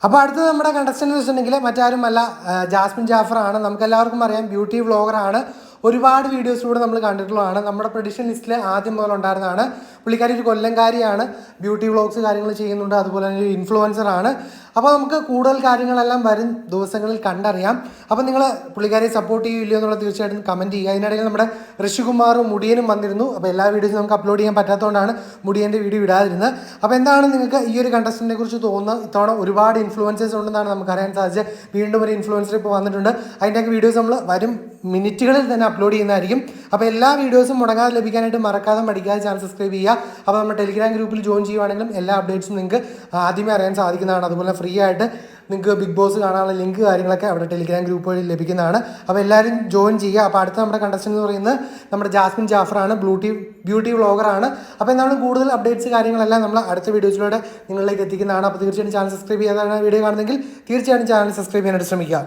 അപ്പോൾ അടുത്ത നമ്മുടെ കണ്ടസ്റ്റൻ്റ് എന്ന് വെച്ചിട്ടുണ്ടെങ്കിൽ മറ്റാരുമല്ല, ജാസ്മിൻ ജാഫറാണ്. നമുക്കെല്ലാവർക്കും അറിയാം, ബ്യൂട്ടി വ്ളോഗറാണ്. ഒരുപാട് വീഡിയോസിലൂടെ നമ്മൾ കണ്ടിട്ടുള്ളതാണ്. നമ്മുടെ പ്രഡിഷൻ ലിസ്റ്റിൽ ആദ്യം മുതൽ ഉണ്ടായിരുന്നതാണ്. പുള്ളിക്കാരി ഒരു കൊല്ലംകാരിയാണ്, ബ്യൂട്ടി വ്ളോഗ്സ് കാര്യങ്ങൾ ചെയ്യുന്നുണ്ട്, അതുപോലെ തന്നെ ഒരു ഇൻഫ്ലുവൻസറാണ്. അപ്പോൾ നമുക്ക് കൂടുതൽ കാര്യങ്ങളെല്ലാം വരും ദിവസങ്ങളിൽ കണ്ടറിയാം. അപ്പോൾ നിങ്ങൾ പുള്ളിക്കാരിയെ സപ്പോർട്ട് ചെയ്യുമല്ലോ എന്നുള്ളത് തീർച്ചയായിട്ടും കമൻറ്റ് ചെയ്യുക. അതിനിടയിൽ നമ്മുടെ ഋഷികുമാറും മുടിയനും വന്നിരുന്നു. അപ്പോൾ എല്ലാ വീഡിയോസും നമുക്ക് അപ്ലോഡ് ചെയ്യാൻ പറ്റാത്തതുകൊണ്ടാണ് മുടിയൻ്റെ വീഡിയോ ഇടാതിരുന്നത്. അപ്പോൾ എന്താണ് നിങ്ങൾക്ക് ഈ ഒരു കണ്ടസ്റ്റൻറ്റിനെ കുറിച്ച് തോന്നുന്നത്? ഇത്തവണ ഒരുപാട് ഇൻഫ്ലുവൻസേഴ്സ് ഉണ്ടെന്നാണ് നമുക്ക് അറിയാൻ സാധിച്ചത്. വീണ്ടും ഒരു ഇൻഫ്ലുവൻസർ ഇപ്പോൾ വന്നിട്ടുണ്ട്. അതിൻ്റെയൊക്കെ വീഡിയോസ് നമ്മൾ വരും മിനിറ്റുകളിൽ തന്നെ അപ്ലോഡ് ചെയ്യുന്നതായിരിക്കും. അപ്പോൾ എല്ലാ വീഡിയോസും മുടങ്ങാതെ ലഭിക്കാനായിട്ട് മറക്കാതെ മടിക്കാതെ ചാനൽ സബ്സ്ക്രൈബ് ചെയ്യുക. അപ്പോൾ നമ്മുടെ ടെലിഗ്രാം ഗ്രൂപ്പിൽ ജോയിൻ ചെയ്യുവാണെങ്കിലും എല്ലാ അപ്ഡേറ്റ്സും നിങ്ങൾക്ക് ആദ്യമേ അറിയാൻ സാധിക്കുന്നതാണ്. അതുപോലെ ഫ്രീ ആയിട്ട് നിങ്ങൾക്ക് ബിഗ് ബോസ് കാണാനുള്ള ലിങ്ക് കാര്യങ്ങളൊക്കെ അവിടെ ടെലിഗ്രാം ഗ്രൂപ്പ് വഴി ലഭിക്കുന്നതാണ്. അപ്പോൾ എല്ലാവരും ജോയിൻ ചെയ്യുക. അപ്പോൾ അടുത്ത നമ്മുടെ കണ്ടസ്റ്റൻ്റ് എന്ന് പറയുന്നത് നമ്മുടെ ജാസ്മിൻ ജാഫറാണ്, ബ്യൂട്ടി വ്ളോഗറാണ്. അപ്പോൾ എന്താണ് കൂടുതൽ അപ്ഡേറ്റ്സ് കാര്യങ്ങളെല്ലാം നമ്മൾ അടുത്ത വീഡിയോസിലൂടെ നിങ്ങളിലേക്ക് എത്തിക്കുന്നതാണ്. അപ്പോൾ തീർച്ചയായിട്ടും ചാനൽ സബ്സ്ക്രൈബ് ചെയ്യാതാണ് വീഡിയോ കാണുന്നെങ്കിൽ തീർച്ചയായിട്ടും ചാനൽ സബ്സ്ക്രൈബ് ചെയ്യാനായിട്ട് ശ്രമിക്കുക.